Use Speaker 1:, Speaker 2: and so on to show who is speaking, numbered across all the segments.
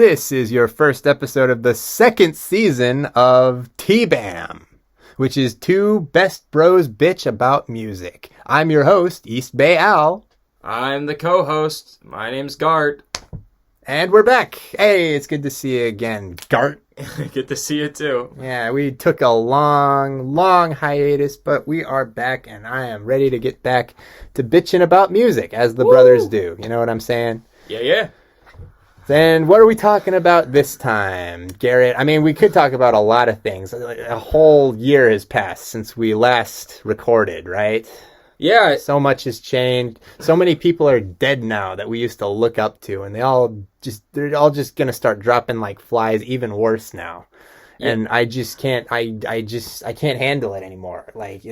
Speaker 1: This is your first episode of the second season of TBBAM, which is Two Best Bros Bitch About Music. I'm your host, East Bay Al.
Speaker 2: I'm the co-host. My name's Gart.
Speaker 1: And we're back. Hey, it's good to see you again, Gart.
Speaker 2: Good to see you too.
Speaker 1: Yeah, we took a long hiatus, but we are back, and I am ready to get back to bitching about music, as the brothers do. You know what I'm saying?
Speaker 2: Yeah.
Speaker 1: Then what are we talking about this time, Garrett? I mean, we could talk about a lot of things. A whole year has passed since we last recorded, right?
Speaker 2: Yeah.
Speaker 1: So much has changed. So many people are dead now that we used to look up to, and they're all just going to start dropping like flies, even worse now. Yeah. And I just can't, I can't handle it anymore. Like,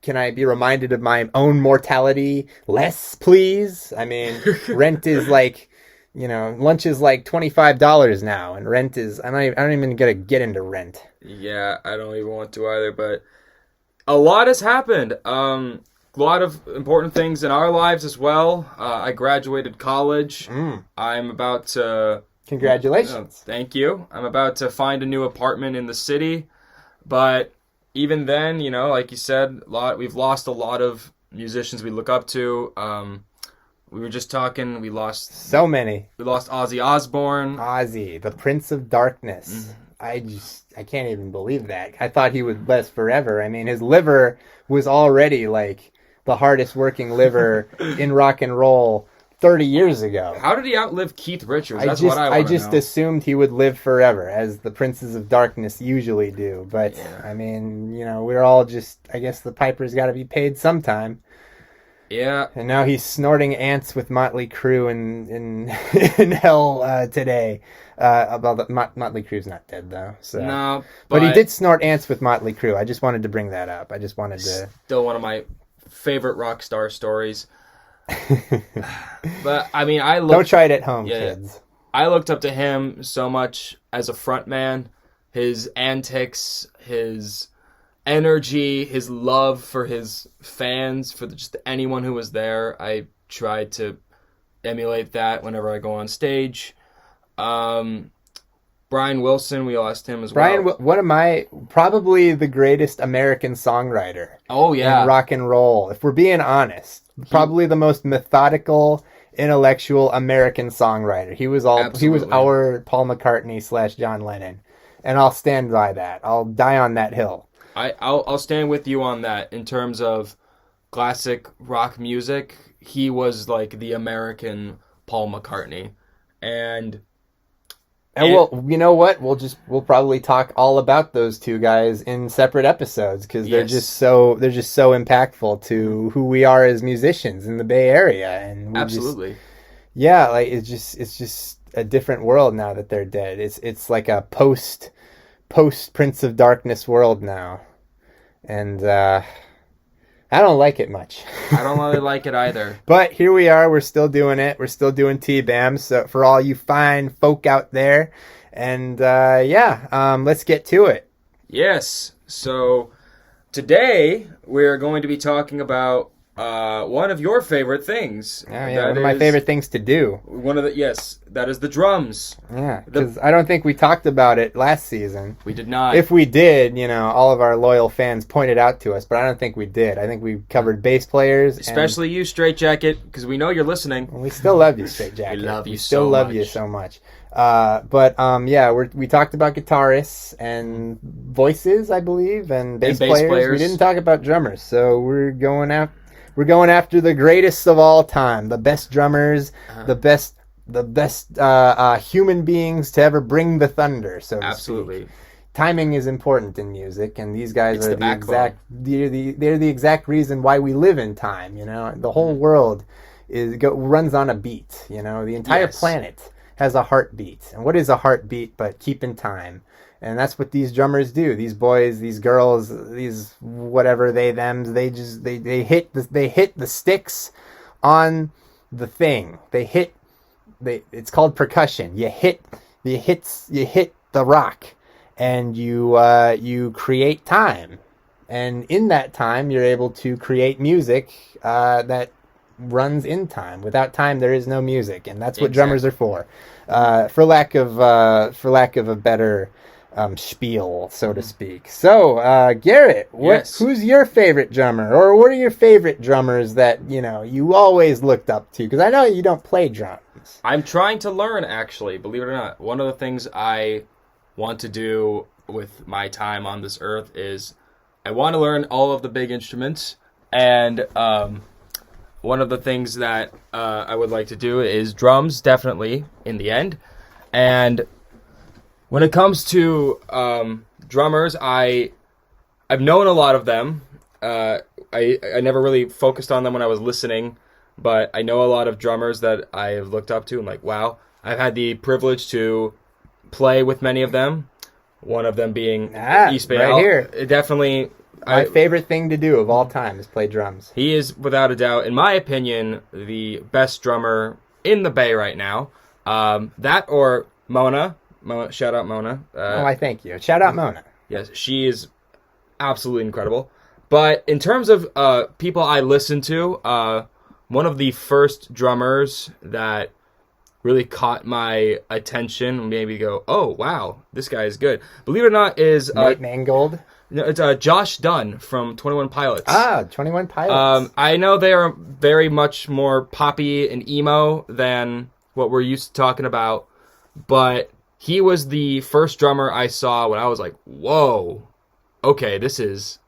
Speaker 1: can I be reminded of my own mortality less, please? I mean, rent is like, lunch is like $25 now, and rent is, I don't even gonna get into rent.
Speaker 2: Yeah, I don't even want to either, but a lot has happened. A lot of important things in our lives as well. I graduated college. I'm about to...
Speaker 1: Congratulations.
Speaker 2: Thank you. I'm about to find a new apartment in the city, but even then, like you said, we've lost a lot of musicians we look up to. We were just talking, we lost...
Speaker 1: So many.
Speaker 2: We lost Ozzy Osbourne.
Speaker 1: Ozzy, the Prince of Darkness. I can't even believe that. I thought he would last forever. I mean, his liver was already like the hardest working liver in rock and roll 30 years ago.
Speaker 2: How did he outlive Keith Richards? That's
Speaker 1: what
Speaker 2: I want to know.
Speaker 1: I just assumed he would live forever, as the Princes of Darkness usually do. But, yeah. I mean, we're all just... I guess the piper's got to be paid sometime.
Speaker 2: Yeah.
Speaker 1: And now he's snorting ants with Motley Crue in hell today. Motley Crue's not dead, though. So.
Speaker 2: No.
Speaker 1: But he did snort ants with Motley Crue. I just wanted to bring that up. I just wanted to...
Speaker 2: Still one of my favorite rock star stories. But, I mean,
Speaker 1: Don't try it at home, kids.
Speaker 2: I looked up to him so much as a frontman. His antics, his energy, his love for his fans, for just anyone who was there. I tried to emulate that whenever I go on stage. Brian Wilson, we lost him as well. Probably the greatest American songwriter. Oh, yeah.
Speaker 1: In rock and roll. If we're being honest, probably the most methodical, intellectual American songwriter. He was our Paul McCartney / John Lennon. And I'll stand by that. I'll die on that hill.
Speaker 2: I'll stand with you on that. In terms of classic rock music, he was like the American Paul McCartney. And
Speaker 1: well, you know what? We'll probably talk all about those two guys in separate episodes, because they're just so impactful to who we are as musicians in the Bay Area. And
Speaker 2: absolutely.
Speaker 1: It's just a different world now that they're dead. It's like a post Prince of Darkness world now, and I don't like it much.
Speaker 2: I don't really like it either.
Speaker 1: But here we are. We're still doing it. We're still doing TBBAM. So for all you fine folk out there, and let's get to it.
Speaker 2: Yes. So today we're going to be talking about one of your favorite things.
Speaker 1: One of my favorite things to do.
Speaker 2: That is the drums.
Speaker 1: Yeah, because I don't think we talked about it last season.
Speaker 2: We did not.
Speaker 1: If we did, all of our loyal fans pointed out to us, but I don't think we did. I think we covered bass players.
Speaker 2: Especially you, Straight Jacket, because we know you're listening.
Speaker 1: We still love you, Straight Jacket.
Speaker 2: We love you
Speaker 1: so much. You so much. We talked about guitarists and voices, I believe, and bass players. We didn't talk about drummers, so we're going after the greatest of all time, the best drummers, the best human beings to ever bring the thunder. So to
Speaker 2: absolutely,
Speaker 1: speak. Timing is important in music, and these guys are they're the exact reason why we live in time. The whole world runs on a beat. The entire planet has a heartbeat, and what is a heartbeat but keeping time? And that's what these drummers do. These boys, these girls, these whatever thems, they hit the sticks on the thing. It's called percussion. You hit the rock, and you create time. And in that time, you're able to create music that runs in time. Without time, there is no music, and that's what drummers are for. For lack of a better spiel, so to speak. So, Garrett, who's your favorite drummer, or what are your favorite drummers that you always looked up to? Because I know you don't play drums.
Speaker 2: I'm trying to learn, actually, believe it or not. One of the things I want to do with my time on this earth is I want to learn all of the big instruments, and one of the things that I would like to do is drums, definitely, in the end. And when it comes to drummers, I've known a lot of them. I never really focused on them when I was listening, but I know a lot of drummers that I have looked up to and like, wow. I've had the privilege to play with many of them, one of them being East Bay.
Speaker 1: Right here.
Speaker 2: Definitely.
Speaker 1: My favorite thing to do of all time is play drums.
Speaker 2: He is, without a doubt, in my opinion, the best drummer in the Bay right now. That or Mona. Shout out Mona.
Speaker 1: I thank you. Shout out Mona.
Speaker 2: Yes, she is absolutely incredible. But in terms of people I listen to, one of the first drummers that really caught my attention, maybe go, oh, wow, this guy is good. Believe it or not, is...
Speaker 1: Nate Mangold?
Speaker 2: No, it's Josh Dunn from 21 Pilots.
Speaker 1: 21 Pilots.
Speaker 2: I know they are very much more poppy and emo than what we're used to talking about, but he was the first drummer I saw when I was like, whoa, okay, this is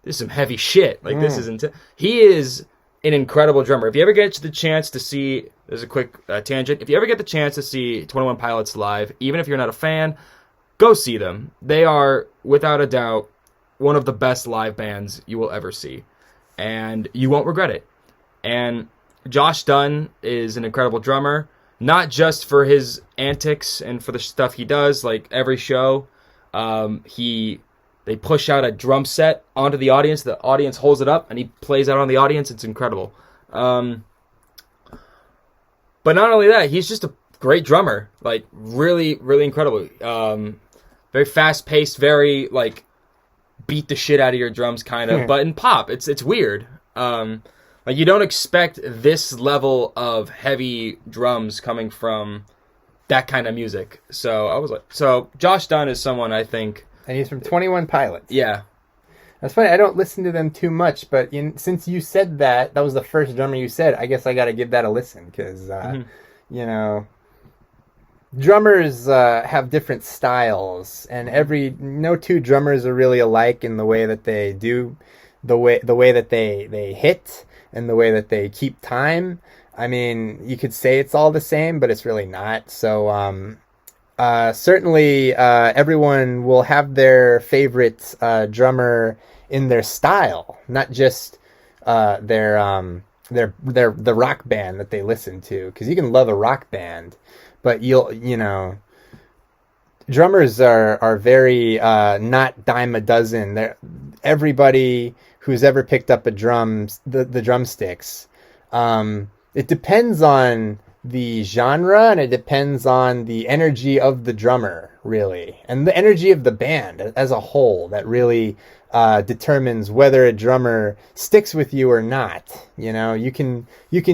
Speaker 2: some heavy shit. Like, this is intense. He is an incredible drummer. If you ever get the chance to see, there's a quick tangent, if you ever get the chance to see 21 Pilots live, even if you're not a fan, go see them. They are, without a doubt, one of the best live bands you will ever see. And you won't regret it. And Josh Dunn is an incredible drummer, not just for his antics and for the stuff he does, like every show. They push out a drum set onto the audience holds it up, and he plays out on the audience. It's incredible. But not only that, he's just a great drummer. Like, really, really incredible. Very fast-paced, very, like, beat the shit out of your drums, kind of. But in pop, it's weird. Like, you don't expect this level of heavy drums coming from that kind of music. So I was like, Josh Dunn is someone I think.
Speaker 1: And he's from 21 Pilots.
Speaker 2: Yeah.
Speaker 1: That's funny. I don't listen to them too much, but since you said that was the first drummer you said, I guess I got to give that a listen because, drummers have different styles, and no two drummers are really alike in the way that they do, the way that they hit, and the way that they keep time. I mean, you could say it's all the same, but it's really not. So, certainly, everyone will have their favorite drummer in their style, not just the rock band that they listen to. Because you can love a rock band, but drummers are very not dime a dozen. Everybody who's ever picked up the drumsticks, it depends on the genre, and it depends on the energy of the drummer, really, and the energy of the band as a whole that really determines whether a drummer sticks with you or not. You can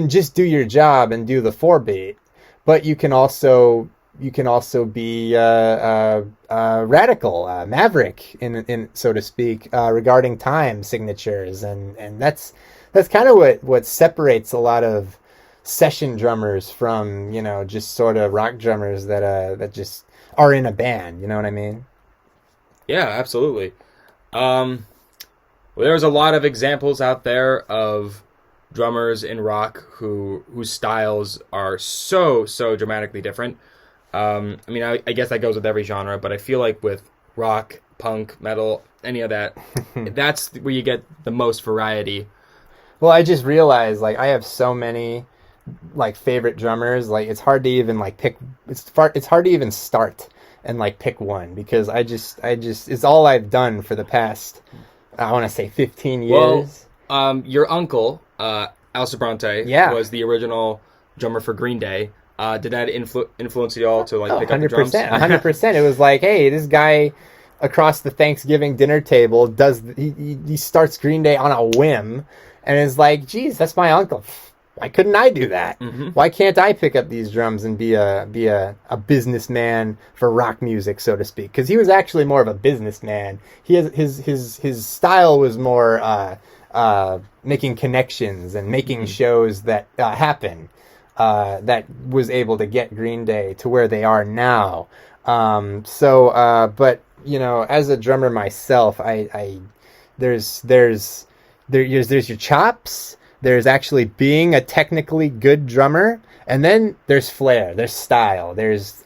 Speaker 1: just do your job and do the 4-beat, but you can also be radical, maverick, in so to speak, regarding time signatures, and that's kind of what separates a lot of session drummers from just sort of rock drummers that just are in a band. You know what I mean?
Speaker 2: Yeah, absolutely. Well, there's a lot of examples out there of drummers in rock whose styles are so dramatically different. I mean, I guess that goes with every genre, but I feel like with rock, punk, metal, any of that, that's where you get the most variety.
Speaker 1: Well, I just realized, like, I have so many like favorite drummers, like it's hard to even like pick. It's hard to even start and like pick one, because I just it's all I've done for the past, I want to say 15 years.
Speaker 2: Well, your uncle, Alistair Bronte, was the original drummer for Green Day. Did that influence you all to like pick up the drums?
Speaker 1: 100%. It was like, hey, this guy across the Thanksgiving dinner table he starts Green Day on a whim, and it's like, geez, that's my uncle. why couldn't I do that? Why can't I pick up these drums and be a businessman for rock music, so to speak? Because he was actually more of a businessman. His style was more making connections and making shows that happen. That was able to get Green Day to where they are now. But you know, as a drummer myself, there's your chops. There's actually being a technically good drummer, and then there's flair, there's style,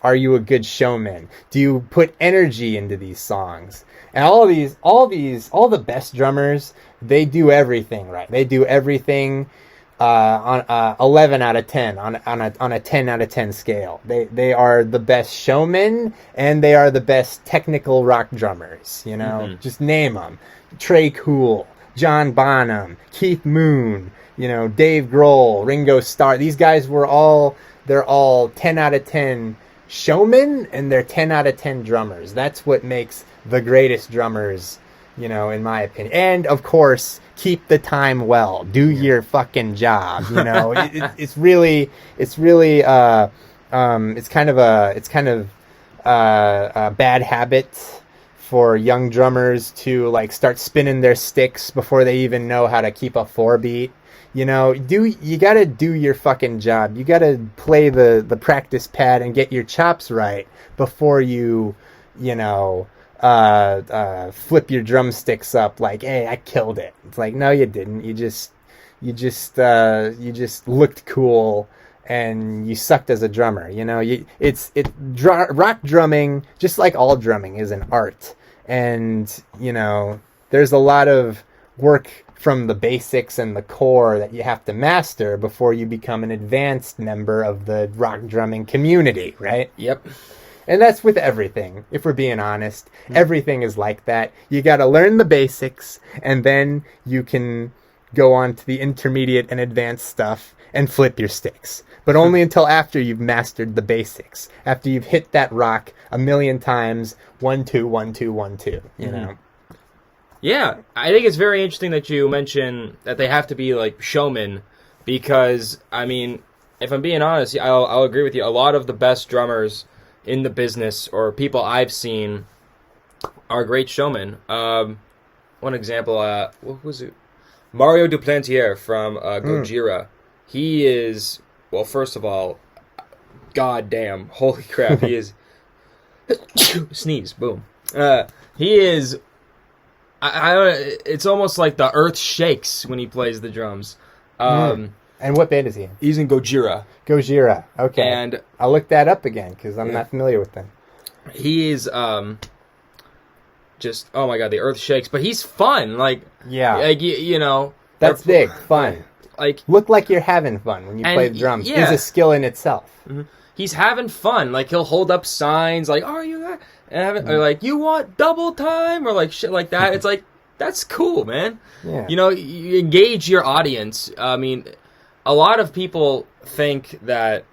Speaker 1: are you a good showman? Do you put energy into these songs? And all the best drummers, they do everything right. They do everything on 11 out of 10 on a 10 out of 10 scale. They are the best showmen, and they are the best technical rock drummers. You know, just name them: Trey Cool, John Bonham, Keith Moon, you know, Dave Grohl, Ringo Starr. These guys they're all 10 out of 10 showmen, and they're 10 out of 10 drummers. That's what makes the greatest drummers, you know, in my opinion. And of course, keep the time well. Do your fucking job. You know, it's kind of a bad habit for young drummers to like start spinning their sticks before they even know how to keep a 4-beat. You know, you gotta do your fucking job. You gotta play the practice pad and get your chops right before you know, flip your drumsticks up like, hey, I killed it. It's like, no, you didn't. You just looked cool and you sucked as a drummer. You know, rock drumming, just like all drumming, is an art. And, you know, there's a lot of work from the basics and the core that you have to master before you become an advanced member of the rock drumming community, right?
Speaker 2: Yep.
Speaker 1: And that's with everything, if we're being honest. Everything is like that. You got to learn the basics, and then you can go on to the intermediate and advanced stuff and flip your sticks. But only until after you've mastered the basics. After you've hit that rock a million times, 1, 2, 1, 2, 1, 2, you know?
Speaker 2: Yeah, I think it's very interesting that you mention that they have to be like showmen, because, I mean, if I'm being honest, I'll agree with you. A lot of the best drummers in the business, or people I've seen, are great showmen. One example, what was it? Mario Duplantier from Gojira. He is, well, first of all, goddamn, holy crap, he is... Sneeze, boom. He is... it's almost like the earth shakes when he plays the drums.
Speaker 1: And what band is he in?
Speaker 2: He's in Gojira.
Speaker 1: Gojira, okay.
Speaker 2: And
Speaker 1: I'll look that up again, because I'm not familiar with them.
Speaker 2: He is just, oh my god, the earth shakes. But he's fun, like you know.
Speaker 1: That's big, fun.
Speaker 2: Like,
Speaker 1: look like you're having fun when you play the drums. Is a skill in itself.
Speaker 2: He's having fun. Like, he'll hold up signs like, "Oh, you got," or like, "You want double time," or like shit like that. It's like, that's cool, man. Yeah. You know, you engage your audience. I mean, a lot of people think that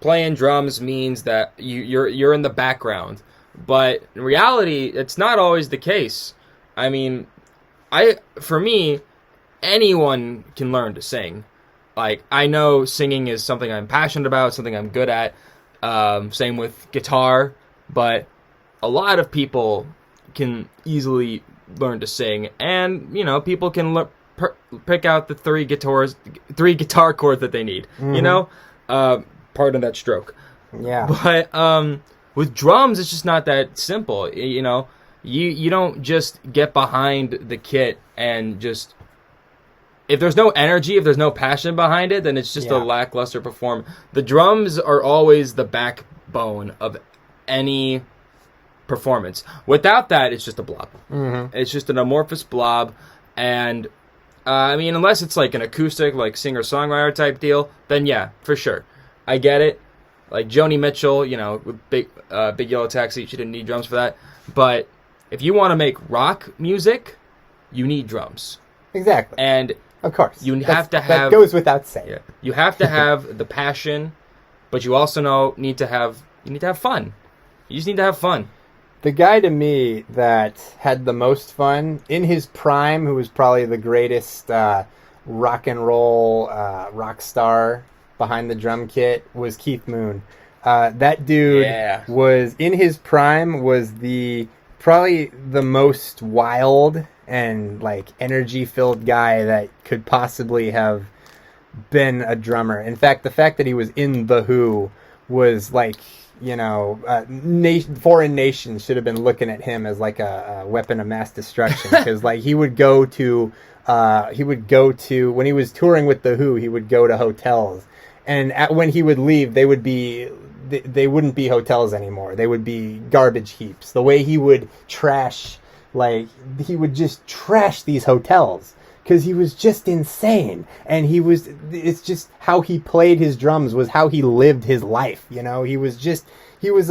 Speaker 2: playing drums means that you're in the background, but in reality, it's not always the case. I mean, for me, anyone can learn to sing. Like, I know singing is something I'm passionate about, something I'm good at. Same with guitar, but a lot of people can easily learn to sing, and you know, people can pick out the three guitar chords that they need. You know, pardon that stroke.
Speaker 1: Yeah.
Speaker 2: But with drums, it's just not that simple. You know, you don't just get behind the kit and just, if there's no energy, if there's no passion behind it, then it's just a lackluster performance. The drums are always the backbone of any performance. Without that, it's just a blob. It's just an amorphous blob. And I mean, unless it's like an acoustic, like singer-songwriter type deal, then yeah, for sure, I get it. Like Joni Mitchell, you know, with Big Yellow Taxi, she didn't need drums for that. But if you want to make rock music, you need drums.
Speaker 1: Exactly.
Speaker 2: And
Speaker 1: of course,
Speaker 2: you have to have,
Speaker 1: that goes without saying.
Speaker 2: Yeah, you have to have the passion, but you also need to have fun. You just need to have fun.
Speaker 1: The guy to me that had the most fun in his prime, who was probably the greatest rock and roll rock star behind the drum kit was Keith Moon. That dude was in his prime, was probably the most wild and like energy filled guy that could possibly have been a drummer. In fact, the fact that he was in The Who was like, you know, foreign nations should have been looking at him as like a weapon of mass destruction, because like he would go to when he was touring with The Who, he would go to hotels, and when he would leave, they wouldn't be hotels anymore. They would be garbage heaps. The way he would he would just trash these hotels, because he was just insane. And it's just how he played his drums was how he lived his life. You know, he was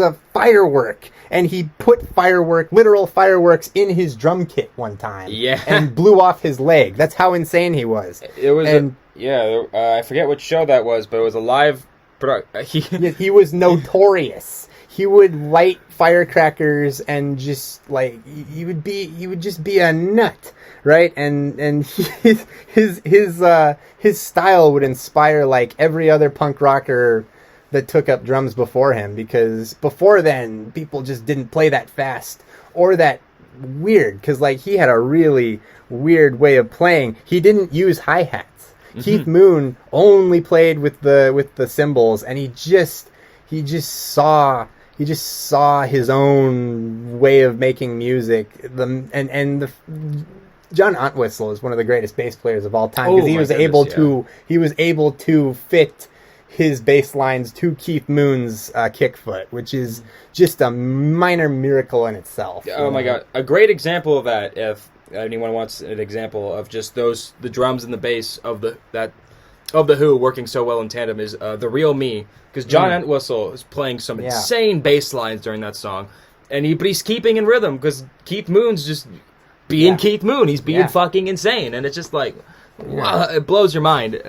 Speaker 1: a firework, and he put literal fireworks in his drum kit one time.
Speaker 2: Yeah.
Speaker 1: And blew off his leg. That's how insane he was.
Speaker 2: It was, I forget what show that was, but it was a live
Speaker 1: he was notorious. He would light firecrackers and just like he would just be a nut, right? And his style would inspire like every other punk rocker that took up drums before him, because before then people just didn't play that fast or that weird, because like he had a really weird way of playing. He didn't use hi-hats. Mm-hmm. Keith Moon only played with the cymbals, and he just saw his own way of making music. John Entwistle is one of the greatest bass players of all time, because he was able to fit his bass lines to Keith Moon's kick foot, which is just a minor miracle in itself.
Speaker 2: Oh my God, a great example of that, if anyone wants an example of just the drums and the bass of the Who working so well in tandem, is The Real Me, because John Entwistle is playing some insane bass lines during that song, but he's keeping in rhythm, because Keith Moon's just being Keith Moon. He's being fucking insane, and it's just like, wow, it blows your mind.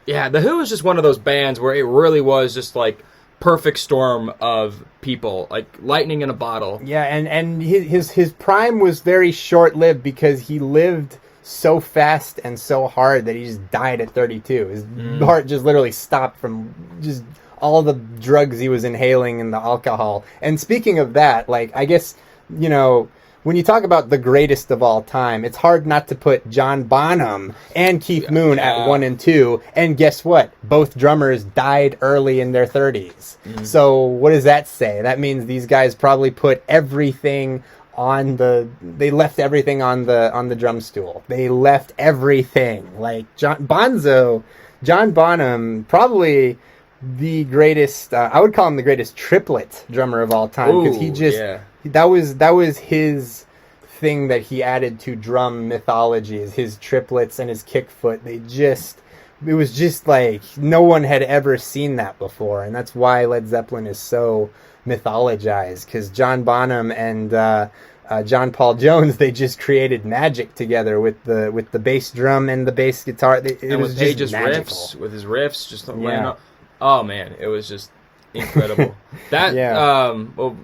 Speaker 2: Yeah, The Who is just one of those bands where it really was just like perfect storm of people, like lightning in a bottle.
Speaker 1: Yeah, and his prime was very short-lived, because he lived so fast and so hard that he just died at 32. His heart just literally stopped from just all the drugs he was inhaling and the alcohol. And speaking of that, like, I guess, you know, when you talk about the greatest of all time, it's hard not to put John Bonham and Keith Moon at 1 and 2. And guess what? Both drummers died early in their 30s. So what does that say? That means these guys probably put everything they left everything on the drum stool. They left everything. Like John Bonham, probably the greatest, I would call him the greatest triplet drummer of all time, because he just, that was his thing that he added to drum mythology, is his triplets and his kick foot. It was just like no one had ever seen that before, and that's why Led Zeppelin is so mythologized, because John Bonham and John Paul Jones, they just created magic together with the bass drum and the bass guitar. It was just magical.
Speaker 2: With his riffs, just laying up. Oh man, it was just incredible. That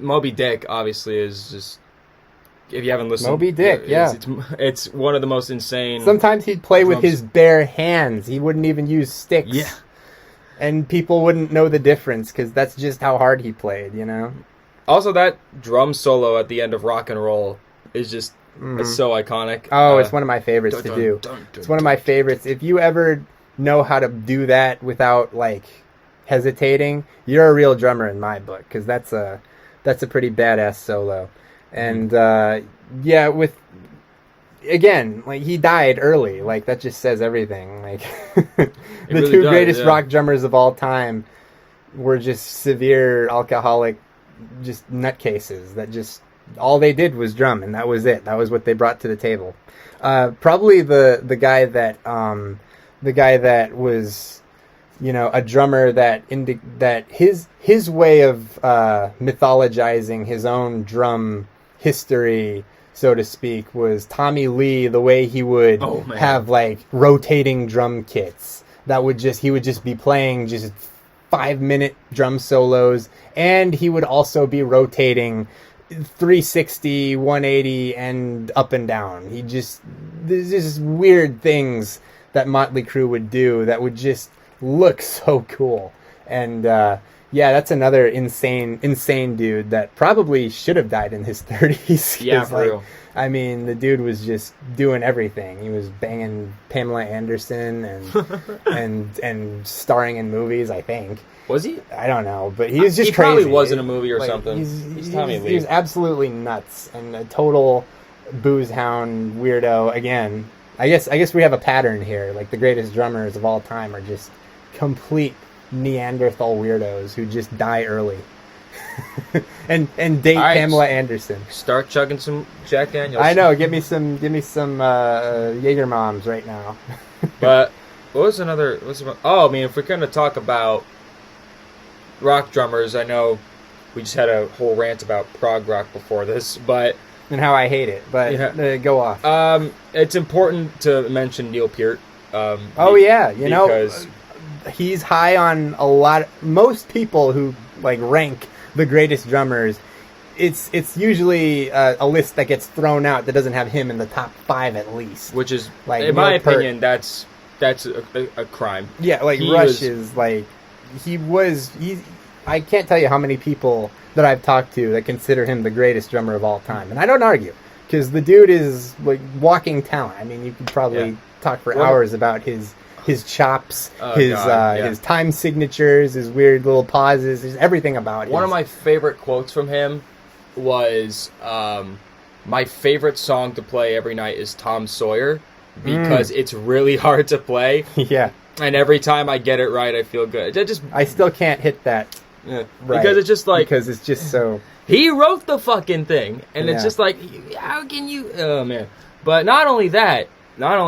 Speaker 2: Moby Dick obviously is just, if you haven't listened,
Speaker 1: Moby Dick,
Speaker 2: it's one of the most insane.
Speaker 1: Sometimes he'd play with his bare hands. He wouldn't even use sticks.
Speaker 2: Yeah. And
Speaker 1: people wouldn't know the difference, because that's just how hard he played, you know?
Speaker 2: Also, that drum solo at the end of Rock and Roll is just it's so iconic.
Speaker 1: Oh, it's one of my favorites to do. It's one of my favorites. If you ever know how to do that without, like, hesitating, you're a real drummer in my book, because that's a pretty badass solo. And again, like, he died early. Like, that just says everything. Like, the really two greatest rock drummers of all time were just severe alcoholic, just nutcases that just, all they did was drum, and that was it. That was what they brought to the table. Probably the guy that was, you know, a drummer that his way of mythologizing his own drum history, so to speak, was Tommy Lee. The way he would have like rotating drum kits he would just be playing just 5-minute drum solos, and he would also be rotating 360, 180, and up and down. There's just weird things that Motley Crue would do that would just look so cool. And yeah, that's another insane dude that probably should have died in his 30s.
Speaker 2: Yeah, for real.
Speaker 1: I mean, the dude was just doing everything. He was banging Pamela Anderson and starring in movies, I think.
Speaker 2: Was he?
Speaker 1: I don't know, but he was just
Speaker 2: he
Speaker 1: crazy.
Speaker 2: Probably was in a movie or something.
Speaker 1: He's Tommy Lee. He was absolutely nuts and a total booze hound weirdo. Again, I guess we have a pattern here. Like, the greatest drummers of all time are just complete Neanderthal weirdos who just die early. and date right, Pamela Anderson.
Speaker 2: Start chugging some Jack Daniels.
Speaker 1: I know. Give me some Jaeger Moms right now.
Speaker 2: But what was another? I mean, if we're going to talk about rock drummers, I know we just had a whole rant about prog rock before this, but
Speaker 1: and how I hate it. But yeah. Go off.
Speaker 2: It's important to mention Neil Peart.
Speaker 1: You know, he's high on a lot. Most people who like rank the greatest drummers, it's usually a list that gets thrown out that doesn't have him in the top 5 at least.
Speaker 2: Which is, like, in my opinion, that's a crime.
Speaker 1: Yeah, like Rush is like I can't tell you how many people that I've talked to that consider him the greatest drummer of all time, and I don't argue because the dude is like walking talent. I mean, you could probably talk for hours about his chops, his time signatures, his weird little pauses. There's everything about him.
Speaker 2: One of my favorite quotes from him was, my favorite song to play every night is Tom Sawyer because it's really hard to play.
Speaker 1: Yeah.
Speaker 2: And every time I get it right, I feel good.
Speaker 1: I still can't hit that right.
Speaker 2: Because it's just like...
Speaker 1: Because it's just so...
Speaker 2: He wrote the fucking thing. And it's just like, how can you... Oh, man. But not only that, not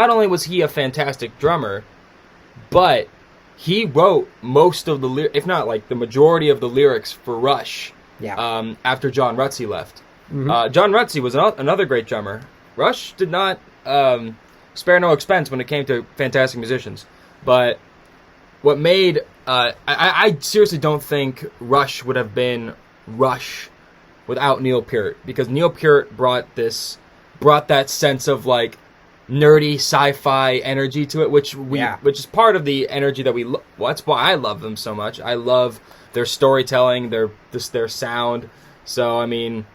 Speaker 2: only was he a fantastic drummer, but he wrote most of the if not like the majority of the lyrics for Rush.
Speaker 1: Yeah.
Speaker 2: After John Rutsey left. Mm-hmm. John Rutsey was another great drummer. Rush did not spare no expense when it came to fantastic musicians. But what made I seriously don't think Rush would have been Rush without Neil Peart, because Neil Peart brought that sense of like nerdy sci-fi energy to it, which is part of the energy that we well, that's why I love them so much. I love their storytelling, their sound. So I mean,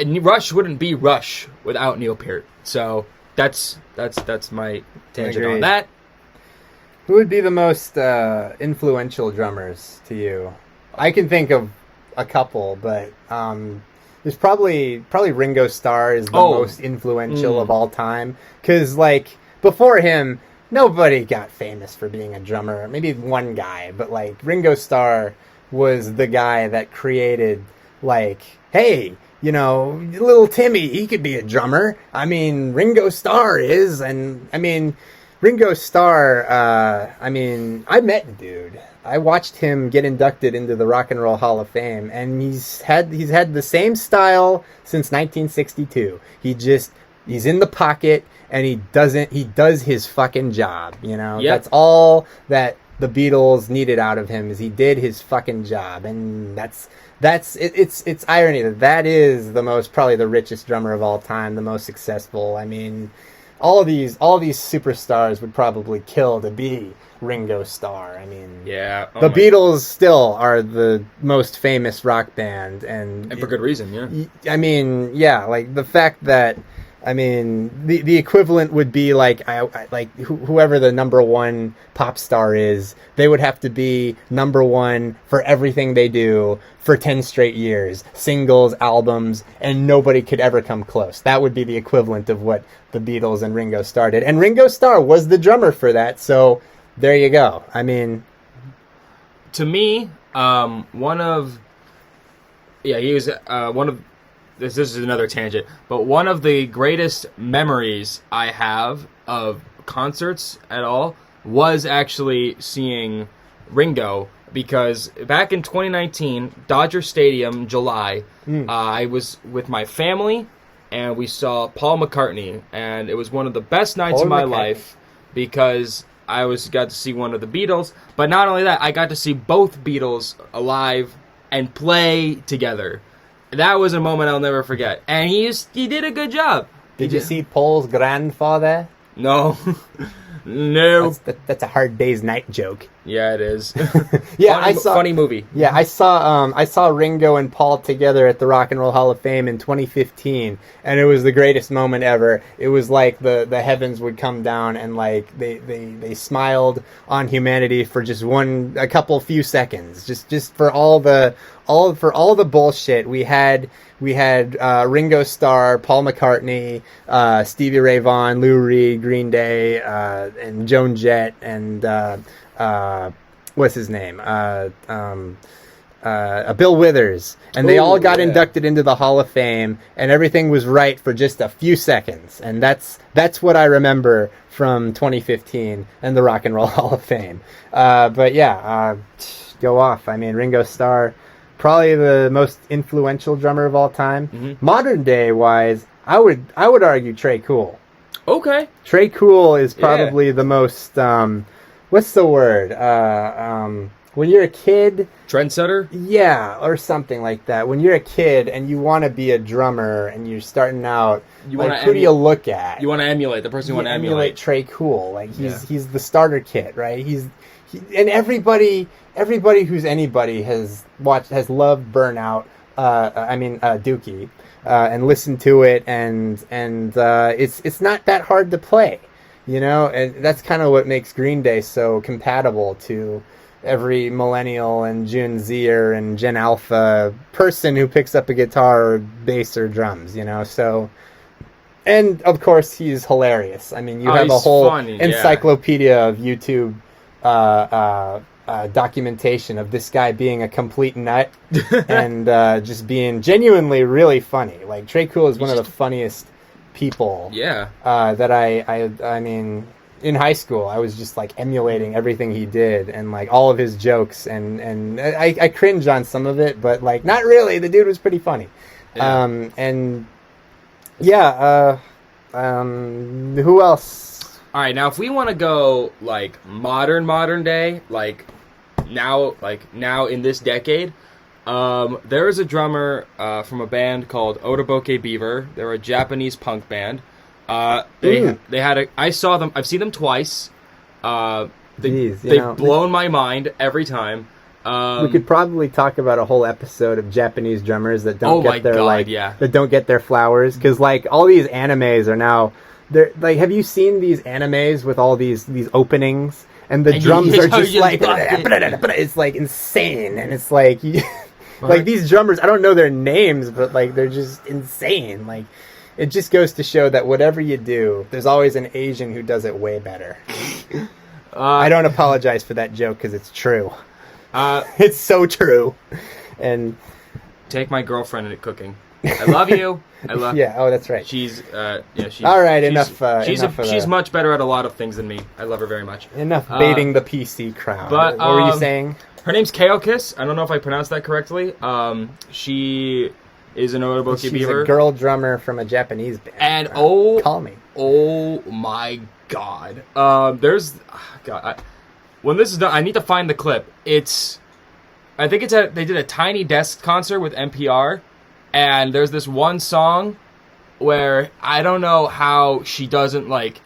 Speaker 2: Rush wouldn't be Rush without Neil Peart. So that's my tangent on that.
Speaker 1: Who would be the most influential drummers to you? I can think of a couple, but there's probably Ringo Starr is the most influential of all time. Because, like, before him, nobody got famous for being a drummer. Maybe one guy, but, like, Ringo Starr was the guy that created, like, hey, you know, little Timmy, he could be a drummer. I mean, Ringo Starr is, and, I mean, Ringo Starr, I met the dude. I watched him get inducted into the Rock and Roll Hall of Fame, and he's had the same style since 1962. He's in the pocket, and he does his fucking job, you know? Yep. That's all that the Beatles needed out of him, is he did his fucking job, and it's irony that is probably the richest drummer of all time, the most successful. I mean, all these superstars would probably kill to be Ringo Starr. I mean, the Beatles still are the most famous rock band, and
Speaker 2: for good reason. Yeah,
Speaker 1: I mean, like the fact that, I mean, the equivalent would be like whoever the number one pop star is, they would have to be number one for everything they do for 10 straight years, singles, albums, and nobody could ever come close. That would be the equivalent of what the Beatles and Ringo Starr did. And Ringo Starr was the drummer for that, so there you go. I mean,
Speaker 2: to me, he was one of... This is another tangent, but one of the greatest memories I have of concerts at all was actually seeing Ringo, because back in 2019, Dodger Stadium, July, I was with my family, and we saw Paul McCartney, and it was one of the best nights of my life, because I got to see one of the Beatles, but not only that, I got to see both Beatles alive and play together. That was a moment I'll never forget. And he did a good job.
Speaker 1: Did you see Paul's grandfather?
Speaker 2: No. No.
Speaker 1: That's a Hard Day's Night joke.
Speaker 2: Yeah, it is.
Speaker 1: Yeah,
Speaker 2: funny movie.
Speaker 1: Yeah, I saw Ringo and Paul together at the Rock and Roll Hall of Fame in 2015, and it was the greatest moment ever. It was like the heavens would come down, and like they smiled on humanity for just a few seconds, just for all the bullshit we had. We had Ringo Starr, Paul McCartney, Stevie Ray Vaughan, Lou Reed, Green Day, and Joan Jett, and what's his name? Bill Withers. And they all got inducted into the Hall of Fame, and everything was right for just a few seconds. And that's what I remember from 2015 and the Rock and Roll Hall of Fame. But yeah, go off. I mean, Ringo Starr, probably the most influential drummer of all time. Mm-hmm. Modern day wise, I would argue Trey Cool.
Speaker 2: Okay.
Speaker 1: Trey Cool is probably the most what's the word? When you're a kid,
Speaker 2: trendsetter?
Speaker 1: Yeah, or something like that. When you're a kid and you want to be a drummer and you're starting out, who do you look at?
Speaker 2: You want to emulate the person you want to emulate.
Speaker 1: Trey Cool. Like he's the starter kit, right? And everybody who's anybody has loved Burnout. Dookie, and listened to it, and it's not that hard to play, you know. And that's kind of what makes Green Day so compatible to every millennial and Gen Zer and Gen Alpha person who picks up a guitar or bass or drums, you know. So, and of course he's hilarious. I mean, you have a whole encyclopedia of YouTube documentation of this guy being a complete nut and just being genuinely really funny. Like, Trey Cool is one of the funniest people.
Speaker 2: Yeah.
Speaker 1: That I mean, in high school, I was just like emulating everything he did and like all of his jokes, and I cringe on some of it, but like not really. The dude was pretty funny. Yeah. Who else?
Speaker 2: All right, now if we want to go like modern day, like now in this decade, there is a drummer from a band called Otoboke Beaver. They're a Japanese punk band. They had I've seen them twice. They've blown my mind every time.
Speaker 1: We could probably talk about a whole episode of Japanese drummers that don't get their flowers, because like all these animes are now. They're like, have you seen these animes with all these openings, and the drums are just like it's like insane, and it's like like these drummers, I don't know their names, but like they're just insane. Like, it just goes to show that whatever you do, there's always an Asian who does it way better. I don't apologize for that joke because it's true. It's so true. And
Speaker 2: take my girlfriend at cooking. I love you.
Speaker 1: Yeah. Oh, that's right.
Speaker 2: She's
Speaker 1: all right. Enough.
Speaker 2: She's much better at a lot of things than me. I love her very much.
Speaker 1: Enough baiting the PC crowd.
Speaker 2: But
Speaker 1: what were you saying?
Speaker 2: Her name's Kaokis. I don't know if I pronounced that correctly. She is an Otoboke Beaver.
Speaker 1: She's a girl drummer from a Japanese band.
Speaker 2: And
Speaker 1: call me.
Speaker 2: Oh my God. When this is done, I need to find the clip. They did a Tiny Desk concert with NPR. And there's this one song where I don't know how she doesn't like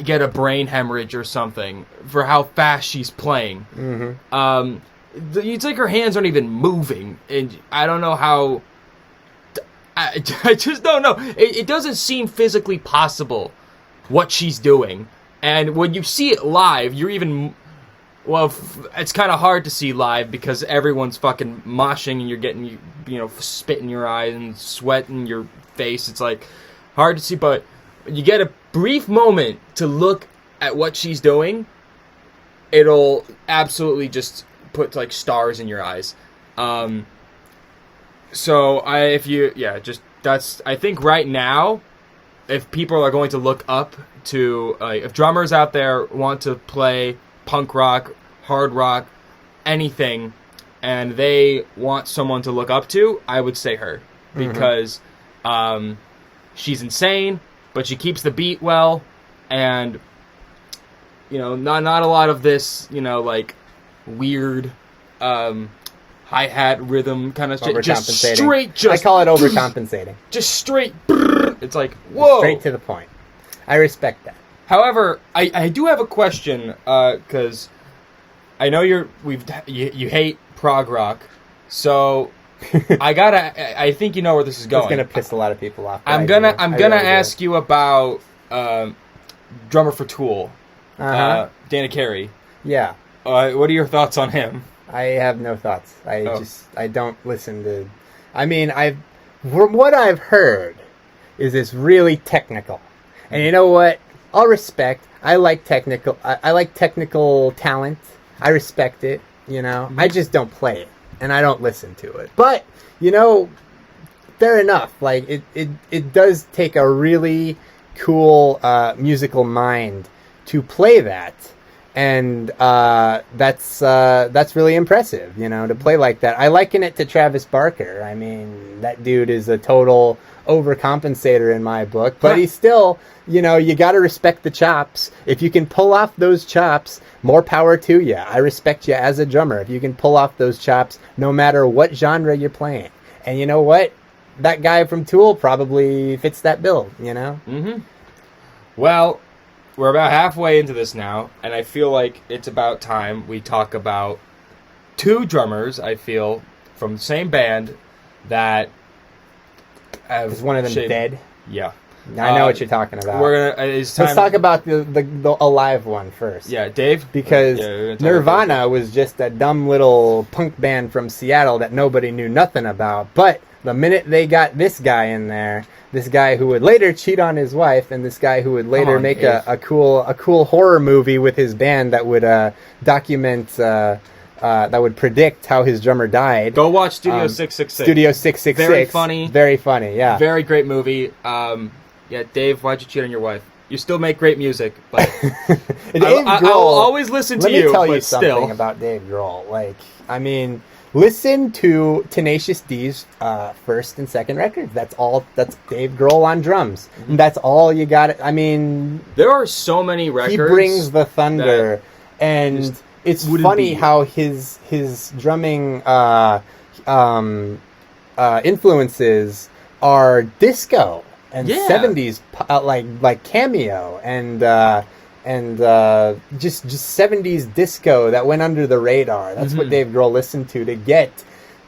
Speaker 2: get a brain hemorrhage or something for how fast she's playing. Mm-hmm. It's like her hands aren't even moving, and I don't know how. I just don't know. It doesn't seem physically possible what she's doing, and when you see it live, you're even. Well, it's kind of hard to see live because everyone's fucking moshing and you're getting, spit in your eyes and sweat in your face. It's like hard to see, but you get a brief moment to look at what she's doing. It'll absolutely just put like stars in your eyes. I think right now, if people are going to look up to, if drummers out there want to play punk rock, hard rock, anything, and they want someone to look up to, I would say her. Because she's insane, but she keeps the beat well, and not a lot of this, like weird hi-hat rhythm kind of shit. Just
Speaker 1: straight. I call it overcompensating.
Speaker 2: Just straight. It's like, whoa.
Speaker 1: Straight to the point. I respect that.
Speaker 2: However, I do have a question, because I know you hate prog rock, so I think you know where this is going.
Speaker 1: It's gonna piss a lot of people off.
Speaker 2: I'm gonna ask you about drummer for Tool, Dana Carey.
Speaker 1: Yeah.
Speaker 2: What are your thoughts on him?
Speaker 1: I have no thoughts. I don't listen to. I mean, from what I've heard, is it's really technical, and you know what? I'll respect. I like technical. I like technical talent. I respect it. You know, I just don't play it, and I don't listen to it. But you know, fair enough. Like it does take a really cool musical mind to play that, and that's really impressive. You know, to play like that. I liken it to Travis Barker. I mean, that dude is a total overcompensator in my book, but he's still, you know, you got to respect the chops. If you can pull off those chops, more power to you. I respect you as a drummer if you can pull off those chops, no matter what genre you're playing. And you know what? That guy from Tool probably fits that bill, you know?
Speaker 2: Mm-hmm. Well, we're about halfway into this now, and I feel like it's about time we talk about two drummers, I feel, from the same band that
Speaker 1: is one of them dead?
Speaker 2: Yeah.
Speaker 1: I know what you're talking about.
Speaker 2: Let's
Speaker 1: talk about the alive one first.
Speaker 2: Yeah, Dave?
Speaker 1: Because Nirvana was just a dumb little punk band from Seattle that nobody knew nothing about. But the minute they got this guy in there, this guy who would later cheat on his wife, and this guy who would later make a cool horror movie with his band that would document... that would predict how his drummer died.
Speaker 2: Go watch Studio 666.
Speaker 1: Studio 666.
Speaker 2: Very funny.
Speaker 1: Very funny, yeah.
Speaker 2: Very great movie. Yeah, Dave, why'd you cheat on your wife? You still make great music, but I will always listen to you.
Speaker 1: Let me tell you
Speaker 2: something
Speaker 1: something about Dave Grohl. Like, I mean, listen to Tenacious D's first and second records. That's Dave Grohl on drums. And that's all you got. I mean...
Speaker 2: There are so many records.
Speaker 1: He brings the thunder, and... It's funny how his drumming influences are disco and 70s like Cameo and just 70s disco that went under the radar. That's what Dave Grohl listened to get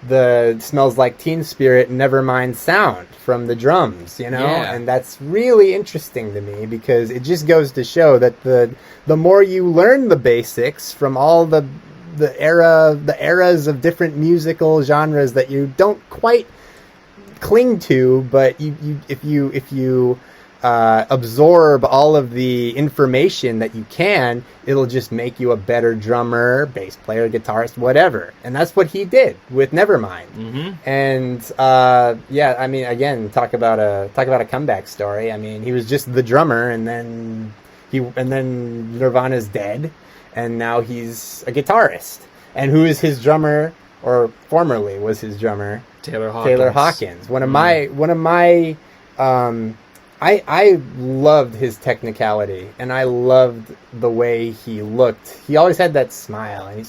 Speaker 1: the Smells Like Teen Spirit Nevermind sound from the drums, you know? Yeah. And that's really interesting to me because it just goes to show that the more you learn the basics from all the eras of different musical genres that you don't quite cling to, but if you absorb all of the information that you can, it'll just make you a better drummer, bass player, guitarist, whatever. And that's what he did with Nevermind. And I mean, again, talk about a comeback story. I mean, he was just the drummer, and then Nirvana's dead, and now he's a guitarist. And who is his drummer, or formerly was his drummer?
Speaker 2: Taylor
Speaker 1: Hawkins. One of my I loved his technicality, and I loved the way he looked. He always had that smile, and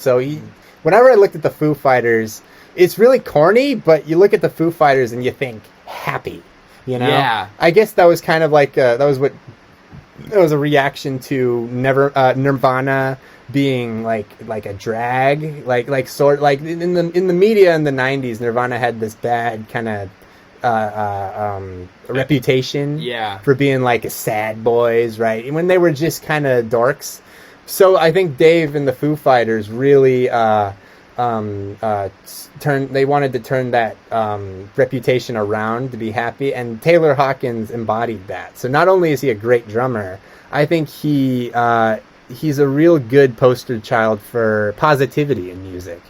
Speaker 1: whenever I looked at the Foo Fighters, it's really corny, but you look at the Foo Fighters and you think happy, you know?
Speaker 2: Yeah.
Speaker 1: I guess that was kind of like that was a reaction to Nirvana being like a drag, like sort like in the media in the 90s, Nirvana had this bad kind of reputation for being like a sad boys, right? When they were just kind of dorks. So I think Dave and the Foo Fighters really they wanted to turn that reputation around to be happy, and Taylor Hawkins embodied that. So not only is he a great drummer, I think he's a real good poster child for positivity in music,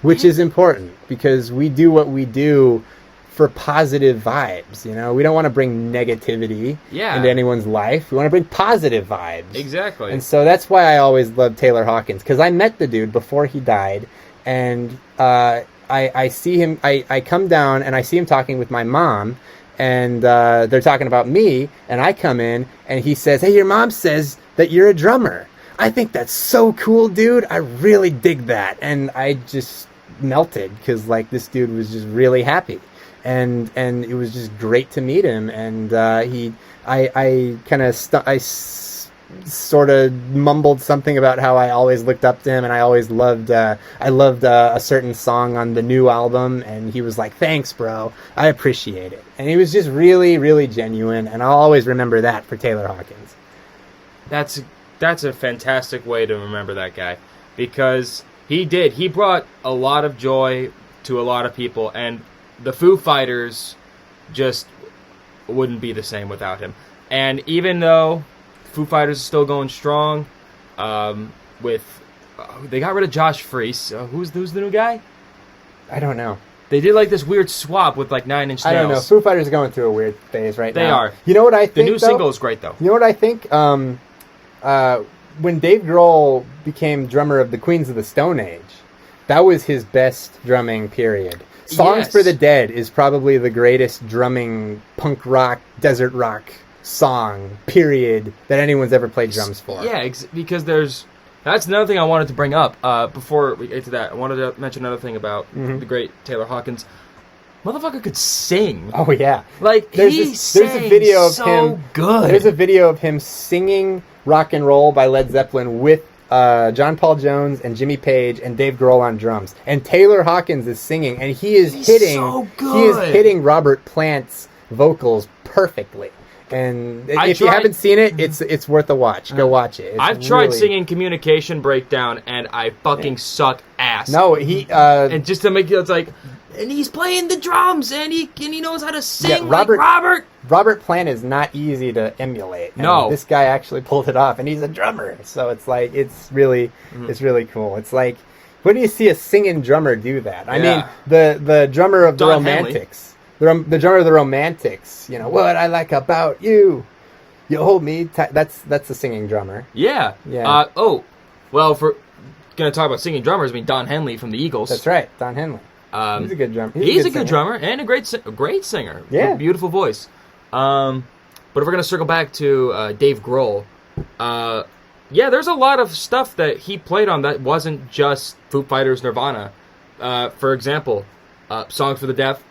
Speaker 1: which is important because we do what we do for positive vibes, you know? We don't want to bring negativity into anyone's life. We want to bring positive vibes.
Speaker 2: Exactly.
Speaker 1: And so that's why I always loved Taylor Hawkins, because I met the dude before he died, and I see him, I come down and I see him talking with my mom, and they're talking about me, and I come in, and he says, "Hey, your mom says that you're a drummer. I think that's so cool, dude. I really dig that." And I just melted because like this dude was just really happy, and it was just great to meet him. And I kind of sort of mumbled something about how I always looked up to him, and I always loved a certain song on the new album, and he was like, "Thanks, bro, I appreciate it." And he was just really, really genuine, and I'll always remember that for Taylor Hawkins.
Speaker 2: That's a fantastic way to remember that guy, because he brought a lot of joy to a lot of people, and the Foo Fighters just wouldn't be the same without him. And even though Foo Fighters is still going strong, they got rid of Josh Freese. Who's the new guy?
Speaker 1: I don't know.
Speaker 2: They did like this weird swap with like 9 Inch Nails.
Speaker 1: I don't know. Foo Fighters are going through a weird phase right now.
Speaker 2: They are.
Speaker 1: You know what I think?
Speaker 2: The new single is great though.
Speaker 1: You know what I think? When Dave Grohl became drummer of the Queens of the Stone Age, that was his best drumming period. Songs for the Dead is probably the greatest drumming punk rock, desert rock song, period, that anyone's ever played drums for.
Speaker 2: Yeah, because that's another thing I wanted to bring up. Before we get to that, I wanted to mention another thing about the great Taylor Hawkins. Motherfucker could sing.
Speaker 1: Oh, yeah.
Speaker 2: Like, there's
Speaker 1: a video of
Speaker 2: so
Speaker 1: him,
Speaker 2: good.
Speaker 1: There's a video of him singing Rock and Roll by Led Zeppelin with John Paul Jones and Jimmy Page and Dave Grohl on drums. And Taylor Hawkins is singing, and he's hitting Robert Plant's vocals perfectly. And if you haven't seen it, it's worth a watch. Go watch it.
Speaker 2: I've tried singing Communication Breakdown, and I fucking suck ass.
Speaker 1: No,
Speaker 2: and just to make it's like, and he's playing the drums, and he knows how to sing like Robert.
Speaker 1: Robert Plant is not easy to emulate.
Speaker 2: No,
Speaker 1: this guy actually pulled it off, and he's a drummer, so it's like it's really cool. It's like, when do you see a singing drummer do that? I mean, the drummer of the Romantics. The drummer of the Romantics, you know, what I like about you, you hold me tight. That's the singing drummer.
Speaker 2: Yeah. Well, if we're gonna talk about singing drummers, I mean Don Henley from the Eagles.
Speaker 1: That's right, Don Henley. He's a good drummer.
Speaker 2: He's a good drummer and a great singer.
Speaker 1: Yeah,
Speaker 2: beautiful voice. But if we're gonna circle back to Dave Grohl, there's a lot of stuff that he played on that wasn't just Foo Fighters, Nirvana. For example, Songs for the Deaf.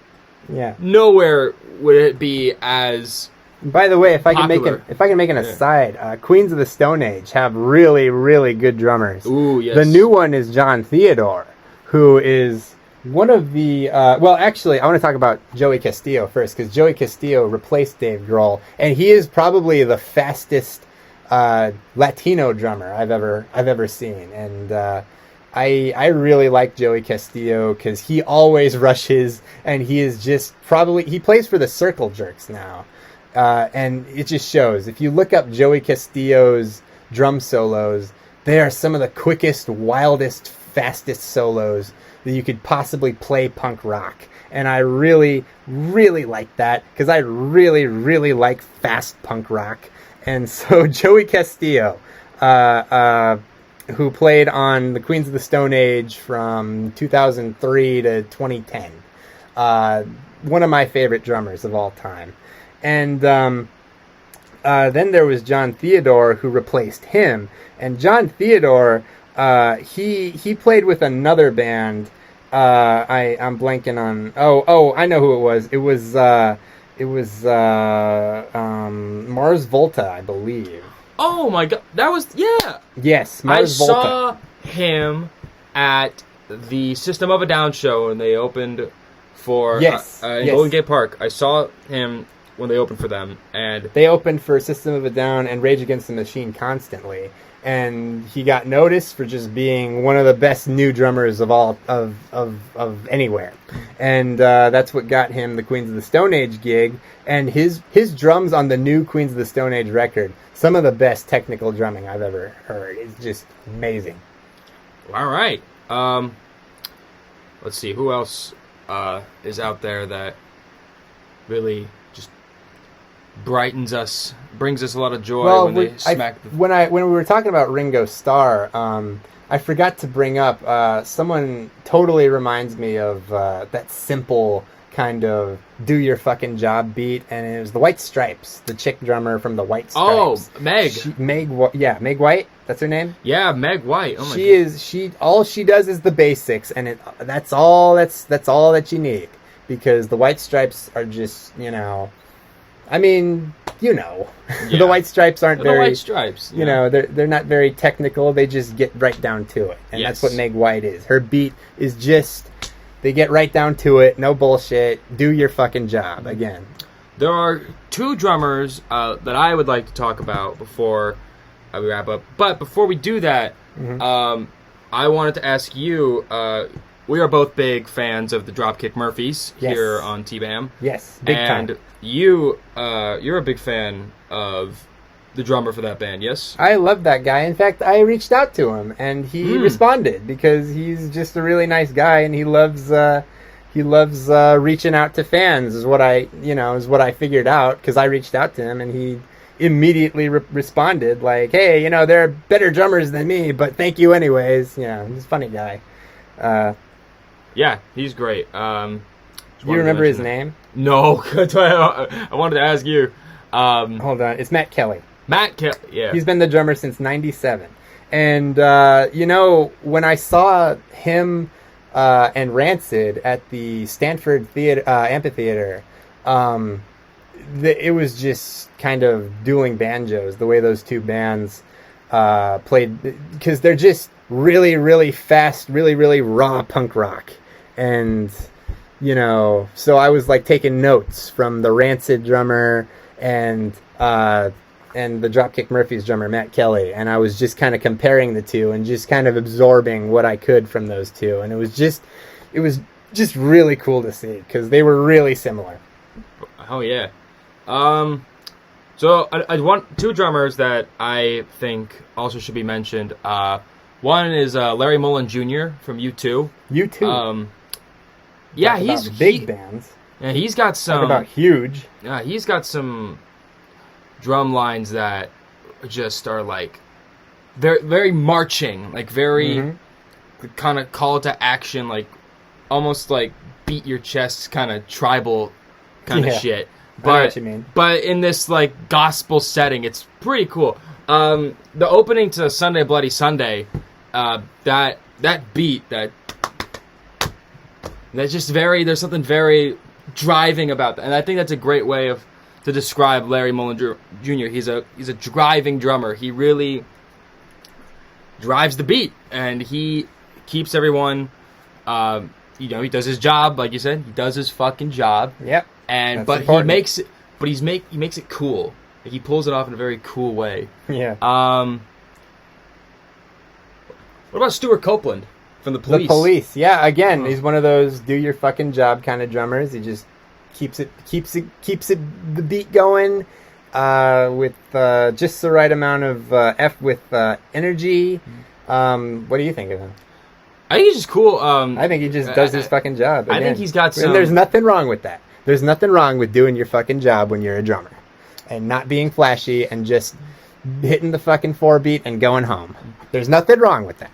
Speaker 1: Yeah.
Speaker 2: Nowhere would it be as.
Speaker 1: By the way, if I can make an aside, Queens of the Stone Age have really, really good drummers.
Speaker 2: Ooh, yes.
Speaker 1: The new one is John Theodore, who is one of the. Well, actually, I want to talk about Joey Castillo first, because Joey Castillo replaced Dave Grohl, and he is probably the fastest Latino drummer I've ever seen, and. I really like Joey Castillo because he always rushes, and he is just he plays for the Circle Jerks now, and it just shows. If you look up Joey Castillo's drum solos, they are some of the quickest, wildest, fastest solos that you could possibly play punk rock, and I really, really like that because I really, really like fast punk rock, and so Joey Castillo, who played on the Queens of the Stone Age from 2003 to 2010. One of my favorite drummers of all time. And then there was John Theodore, who replaced him. And John Theodore, he played with another band. I'm blanking on... Oh, I know who it was. It was Mars Volta, I believe.
Speaker 2: Oh my god, that was
Speaker 1: Yes, Mars Volta.
Speaker 2: I saw him at the System of a Down show when they opened for in Golden Gate Park. I saw him when they opened for them, and
Speaker 1: they opened for System of a Down and Rage Against the Machine constantly. And he got noticed for just being one of the best new drummers of all of anywhere, and that's what got him the Queens of the Stone Age gig. And his drums on the new Queens of the Stone Age record, some of the best technical drumming I've ever heard. It's just amazing.
Speaker 2: All right, let's see who else is out there that really just brightens us, brings us a lot of joy when they smack the...
Speaker 1: When we were talking about Ringo Starr, I forgot to bring up someone totally reminds me of that simple kind of do your fucking job beat, and it was the White Stripes, the chick drummer from the White Stripes.
Speaker 2: Oh, Meg
Speaker 1: White. That's her name?
Speaker 2: Yeah, Meg White. Oh my
Speaker 1: All she does is the basics, and that's all that you need, because the White Stripes are just, I mean,
Speaker 2: Yeah.
Speaker 1: the White Stripes aren't
Speaker 2: the
Speaker 1: very,
Speaker 2: White Stripes.
Speaker 1: they're not very technical. They just get right down to it, and that's what Meg White is. Her beat is just, they get right down to it, no bullshit. Do your fucking job. Again,
Speaker 2: there are two drummers that I would like to talk about before we wrap up. But before we do that, I wanted to ask you. We are both big fans of the Dropkick Murphys here on TBBAM.
Speaker 1: Yes, big time.
Speaker 2: And you're a big fan of the drummer for that band, yes?
Speaker 1: I love that guy. In fact, I reached out to him, and he responded, because he's just a really nice guy, and he loves reaching out to fans. Is what I figured out, because I reached out to him, and he immediately responded like, "Hey, there are better drummers than me, but thank you anyways." He's a funny guy.
Speaker 2: Yeah, he's great.
Speaker 1: Do you remember his name?
Speaker 2: No, I wanted to ask you.
Speaker 1: Hold on, it's Matt Kelly.
Speaker 2: Matt Kelly, yeah.
Speaker 1: He's been the drummer since '97, and when I saw him and Rancid at the Stanford Amphitheater, it was just kind of dueling banjos, the way those two bands played, because they're just really, really fast, really, really raw punk rock. And, so I was like taking notes from the Rancid drummer and the Dropkick Murphys drummer, Matt Kelly. And I was just kind of comparing the two and just kind of absorbing what I could from those two. And it was just really cool to see, because they were really similar.
Speaker 2: Oh, yeah. So I want two drummers that I think also should be mentioned. One is Larry Mullen Jr. from U2.
Speaker 1: U2.
Speaker 2: Yeah, he's
Speaker 1: big bands.
Speaker 2: Yeah, he's got some.
Speaker 1: Talk about huge.
Speaker 2: Yeah, he's got some drum lines that just are like very, very marching, like very kind of call to action, like almost like beat your chest kind of tribal kind of shit.
Speaker 1: But, I know what you mean.
Speaker 2: But in this like gospel setting, it's pretty cool. The opening to Sunday Bloody Sunday, that beat, that's just there's something very driving about that, and I think that's a great way to describe Larry Mullen Jr. He's a driving drummer. He really drives the beat, and he keeps everyone. He does his job, like you said. He does his fucking job.
Speaker 1: Yep.
Speaker 2: But important. he makes it cool. Like, he pulls it off in a very cool way.
Speaker 1: Yeah.
Speaker 2: What about Stuart Copeland from the Police?
Speaker 1: The Police, yeah. Again, he's one of those do your fucking job kind of drummers. He just keeps the beat going with just the right amount of energy. What do you think of him?
Speaker 2: I think he's just cool.
Speaker 1: I think he just does his fucking job. Again.
Speaker 2: I think he's got some.
Speaker 1: And there's nothing wrong with that. There's nothing wrong with doing your fucking job when you're a drummer, and not being flashy and just hitting the fucking 4-beat and going home. There's nothing wrong with that.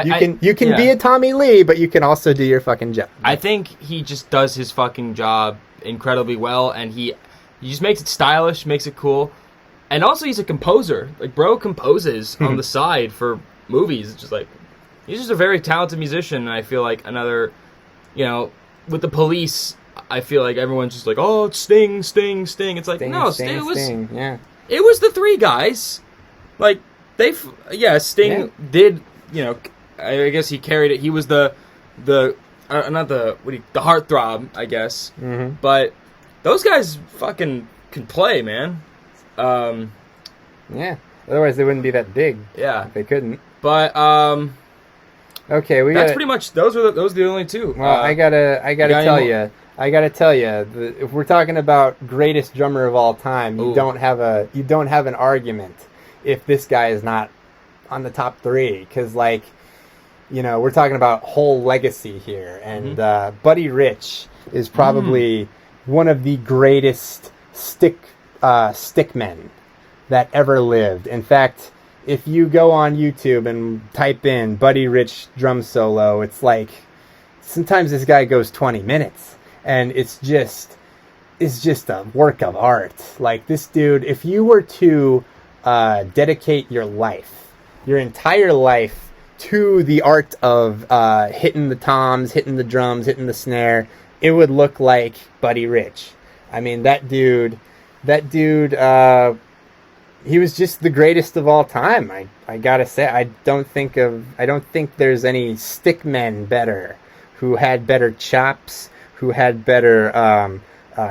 Speaker 1: You can be a Tommy Lee, but you can also do your fucking job.
Speaker 2: I think he just does his fucking job incredibly well, and he just makes it stylish, makes it cool, and also he's a composer. Like, bro composes on the side for movies. It's just like he's just a very talented musician, and I feel like another, with the Police, I feel like everyone's just like, oh, it's Sting. It's like,
Speaker 1: Sting. Yeah.
Speaker 2: It was the three guys. Like, Sting did, I guess he carried it. He was the heartthrob, I guess. Mm-hmm. But those guys fucking can play, man.
Speaker 1: Yeah. Otherwise, they wouldn't be that big.
Speaker 2: Yeah.
Speaker 1: If they couldn't.
Speaker 2: But
Speaker 1: okay,
Speaker 2: that's pretty much those are the only two.
Speaker 1: Well, I gotta tell you, if we're talking about greatest drummer of all time, you don't have an argument if this guy is not on the top three, because we're talking about whole legacy here, and Buddy Rich is probably one of the greatest stickmen that ever lived. In fact, if you go on YouTube and type in Buddy Rich drum solo, it's like sometimes this guy goes 20 minutes. And it's just a work of art. Like, this dude, if you were to dedicate your life, your entire life to the art of hitting the toms, hitting the drums, hitting the snare, it would look like Buddy Rich. I mean, that dude, he was just the greatest of all time. I gotta say, I don't think there's any stickmen better, who had better chops, who had better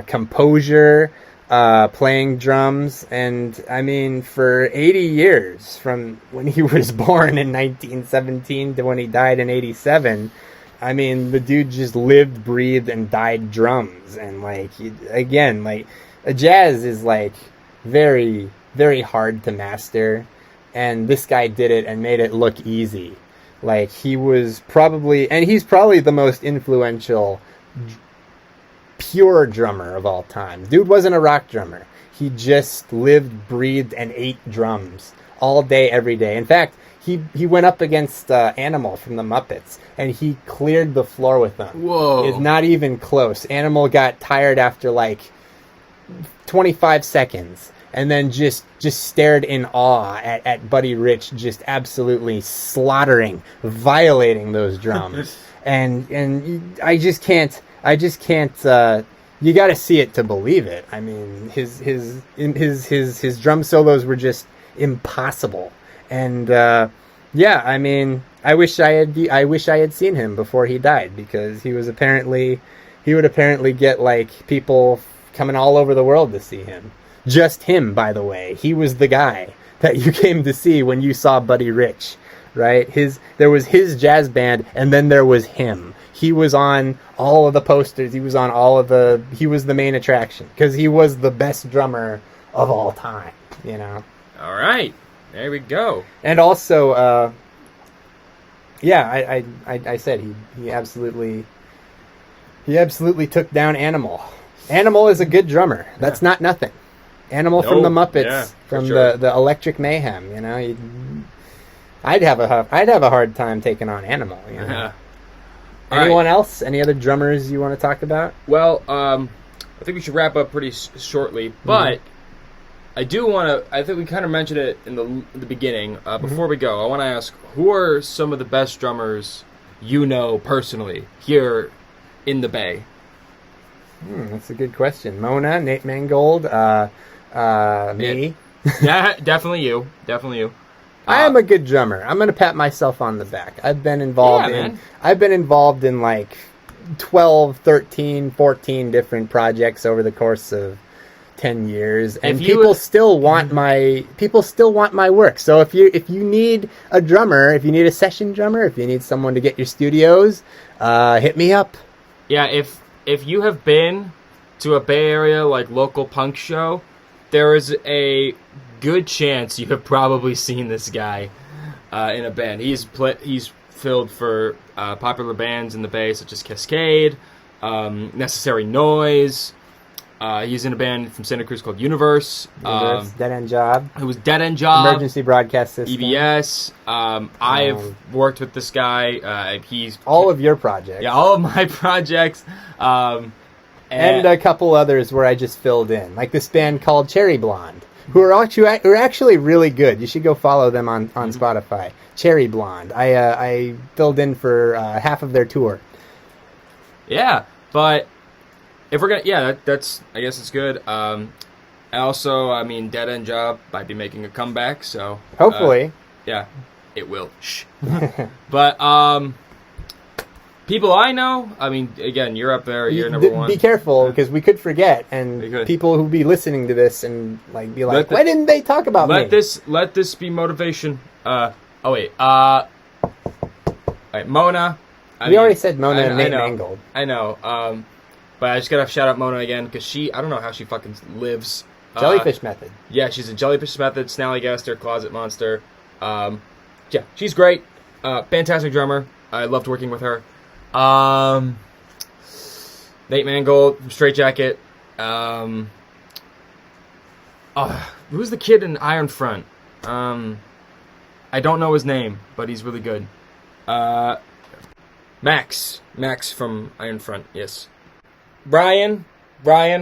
Speaker 1: composure, playing drums. And I mean, for 80 years, from when he was born in 1917 to when he died in 87, I mean, the dude just lived, breathed, and died drums. And like, again, like, jazz is like very, very hard to master, and this guy did it and made it look easy. Like, he's probably the most influential pure drummer of all time. Dude wasn't a rock drummer. He just lived, breathed, and ate drums all day, every day. In fact, he went up against Animal from the Muppets, and he cleared the floor with them.
Speaker 2: Whoa.
Speaker 1: It's not even close. Animal got tired after like 25 seconds, and then just stared in awe at Buddy Rich just absolutely slaughtering, violating those drums. and I just can't you got to see it to believe it. I mean, his drum solos were just impossible. And yeah, I mean, I wish I had seen him before he died, because he would apparently get like people coming all over the world to see him. Just him, by the way. He was the guy that you came to see when you saw Buddy Rich, right? There was his jazz band, and then there was him. He was on all of the posters. He was the main attraction, because he was the best drummer of all time, you know?
Speaker 2: All right. There we go.
Speaker 1: And also, yeah, I said he absolutely took down Animal. Animal is a good drummer. That's not nothing. Animal from the Muppets, from the Electric Mayhem. You know, I'd have a hard time taking on Animal. You know? Anyone else? Any other drummers you want to talk about?
Speaker 2: Well, I think we should wrap up pretty shortly, but I do want to. I think we kind of mentioned it in the beginning. Before we go, I want to ask, who are some of the best drummers you know personally here in the Bay?
Speaker 1: That's a good question. Mona, Nate Mangold, me.
Speaker 2: Yeah, definitely you. Definitely you.
Speaker 1: I am a good drummer. I'm going to pat myself on the back. I've been involved in like 12, 13, 14 different projects over the course of 10 years, and people still want my work. So if you need a drummer, if you need a session drummer, if you need someone to get your studios, hit me up.
Speaker 2: Yeah, if you have been to a Bay Area like local punk show, there is a good chance you have probably seen this guy in a band. He's filled for popular bands in the Bay, such as Cascade, Necessary Noise. He's in a band from Santa Cruz called Universe.
Speaker 1: Dead End Job.
Speaker 2: It was Dead End Job.
Speaker 1: Emergency Broadcast System.
Speaker 2: EBS. I've worked with this guy. He's
Speaker 1: all of your projects.
Speaker 2: Yeah, all of my projects.
Speaker 1: And a couple others where I just filled in, like this band called Cherry Blonde, who are actually really good. You should go follow them on Spotify. Cherry Blonde. I filled in for half of their tour.
Speaker 2: Yeah, but if we're gonna, that's I guess it's good. And also, I mean, Dead End Job might be making a comeback, so
Speaker 1: hopefully,
Speaker 2: yeah, it will. Shh. But people I know, I mean, again, you're up there, you're number one.
Speaker 1: Be careful, because we could forget, and people who be listening to this and like be like, why didn't they talk about me?
Speaker 2: Let this be motivation. All right, Mona.
Speaker 1: We already said Mona and Nate Mangold.
Speaker 2: I know. But I just gotta shout out Mona again, because I don't know how she fucking lives.
Speaker 1: Jellyfish Method.
Speaker 2: Yeah, she's a Jellyfish Method, Snallygaster, Closet Monster. Yeah, she's great. Fantastic drummer. I loved working with her. Nate Mangold from Straight Jacket. Who's the kid in Iron Front? I don't know his name, but he's really good. Max from Iron Front, yes. Brian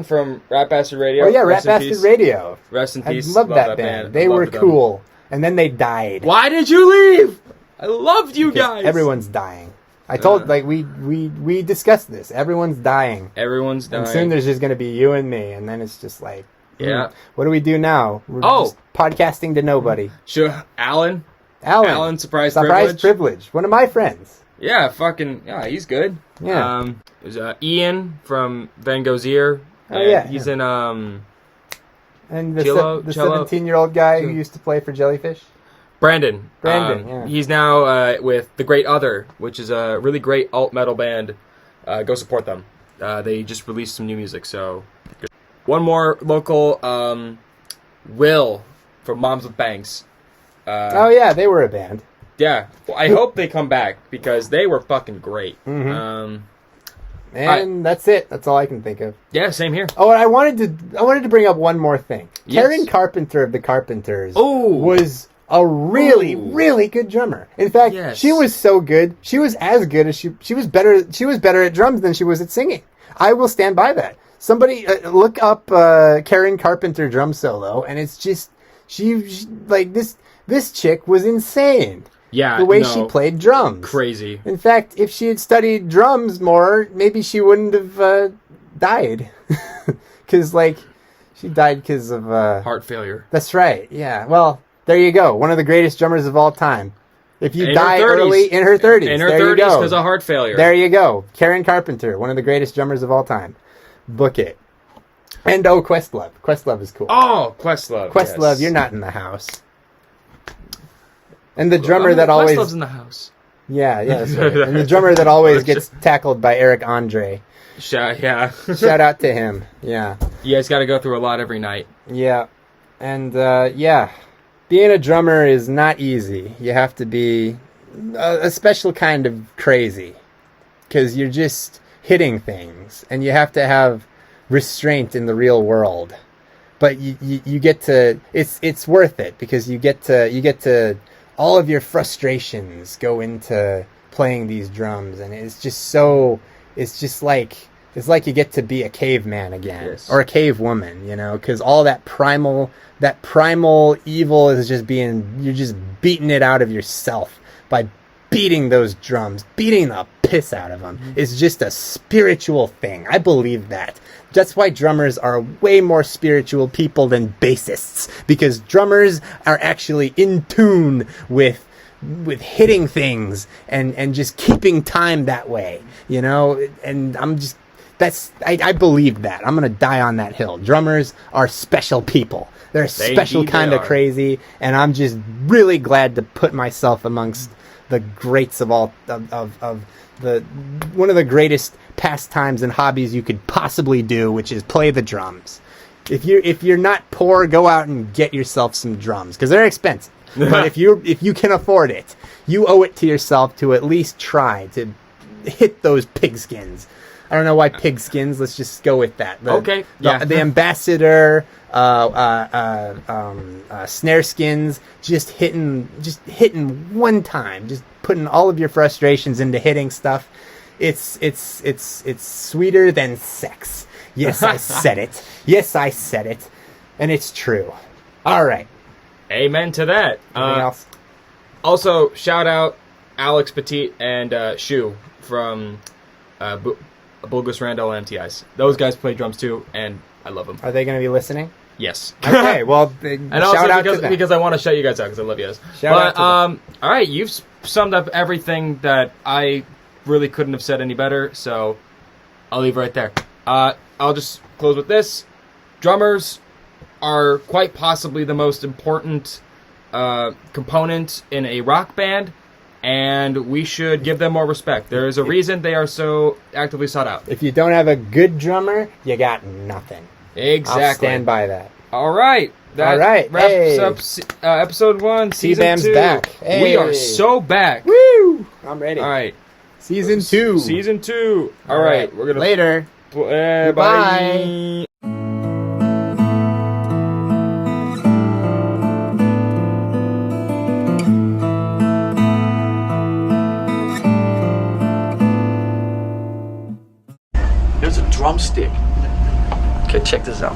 Speaker 2: from Rat Bastard Radio.
Speaker 1: Oh yeah, Rat Bastard Radio.
Speaker 2: Rest in peace.
Speaker 1: I love that band. They were cool. And then they died.
Speaker 2: Why did you leave? I loved you guys.
Speaker 1: Everyone's dying. I told, we discussed this. Everyone's dying.
Speaker 2: Everyone's dying.
Speaker 1: And soon there's just going to be you and me, and then it's just like,
Speaker 2: yeah.
Speaker 1: What do we do now? We're just podcasting to nobody.
Speaker 2: Sure. Alan, surprise
Speaker 1: privilege. One of my friends.
Speaker 2: Yeah, he's good.
Speaker 1: Yeah.
Speaker 2: There's Ian from Van Gogh's Ear.
Speaker 1: Oh, yeah.
Speaker 2: He's in,
Speaker 1: and the
Speaker 2: Cello?
Speaker 1: 17-year-old guy who used to play for Jellyfish?
Speaker 2: Brandon.
Speaker 1: Yeah.
Speaker 2: He's now with The Great Other, which is a really great alt-metal band. Go support them. They just released some new music, so... One more local, Will from Moms with Banks.
Speaker 1: They were a band.
Speaker 2: Yeah. Well, I hope they come back, because they were fucking great.
Speaker 1: Mm-hmm. That's it. That's all I can think of.
Speaker 2: Yeah, same here.
Speaker 1: Oh, and I wanted to bring up one more thing. Yes. Karen Carpenter of the Carpenters was a really, really good drummer. In fact, she was so good. She was as good as she was better. She was better at drums than she was at singing. I will stand by that. Somebody look up Karen Carpenter drum solo, and it's just she like this chick was insane.
Speaker 2: Yeah,
Speaker 1: the way she played drums,
Speaker 2: crazy.
Speaker 1: In fact, if she had studied drums more, maybe she wouldn't have died. Because she died because of
Speaker 2: heart failure.
Speaker 1: That's right. Yeah. Well, there you go. One of the greatest drummers of all time. If you die early in her 30s,
Speaker 2: in her 30s because of heart failure.
Speaker 1: There you go. Karen Carpenter, one of the greatest drummers of all time. Book it. And Questlove. Questlove is cool.
Speaker 2: Oh, Questlove.
Speaker 1: Questlove, you're not in the house. And the drummer that always...
Speaker 2: Questlove's in the house.
Speaker 1: Yeah, that's right. And the drummer that always gets tackled by Eric Andre.
Speaker 2: Shout
Speaker 1: out to him. Yeah.
Speaker 2: You guys got to go through a lot every night.
Speaker 1: Yeah. And, being a drummer is not easy. You have to be a special kind of crazy. Because you're just hitting things. And you have to have restraint in the real world. But you get to... It's worth it. Because you get to all of your frustrations go into playing these drums, and it's like you get to be a caveman again. Yes. Or a cave woman, because all that primal evil is you're just beating it out of yourself by beating those drums, beating the piss out of them. Mm-hmm. It's just a spiritual thing. I believe that. That's why drummers are way more spiritual people than bassists, because drummers are actually in tune with hitting things and just keeping time that way, and I believe that. I'm going to die on that hill. Drummers are special people. They're a special kind of crazy, and I'm just really glad to put myself amongst the greats of all of the one of the greatest pastimes and hobbies you could possibly do, which is play the drums. If you're not poor, go out and get yourself some drums, because they're expensive. But if you can afford it, you owe it to yourself to at least try to hit those pigskins. I don't know why pigskins. Let's just go with that. The ambassador, snare skins, just hitting one time, just putting all of your frustrations into hitting stuff. It's sweeter than sex. Yes, I said it. Yes, I said it, and it's true. All right.
Speaker 2: Amen to that.
Speaker 1: Anything else?
Speaker 2: Also, shout out Alex Petit and Shu from Bulgus Randall and MTIs. Those guys play drums too, and I love them.
Speaker 1: Are they going to be listening?
Speaker 2: Yes.
Speaker 1: Okay, well, and
Speaker 2: shout out to them. Because I want to shout you guys out, because I love you guys.
Speaker 1: Shout out to them.
Speaker 2: All right, you've summed up everything that I really couldn't have said any better, so I'll leave right there. I'll just close with this. Drummers are quite possibly the most important component in a rock band, and we should give them more respect. There is a reason they are so actively sought out.
Speaker 1: If you don't have a good drummer, you got nothing.
Speaker 2: Exactly.
Speaker 1: I'll stand by that.
Speaker 2: All right. That wraps up episode 1, season 2.
Speaker 1: TBBAM's back. Hey.
Speaker 2: We are so back.
Speaker 1: Woo! I'm ready.
Speaker 2: All right.
Speaker 1: Season 2.
Speaker 2: Season 2. All right. We're gonna
Speaker 1: later.
Speaker 2: Bye.
Speaker 1: Bye.
Speaker 3: There's a drumstick. Okay, check this out.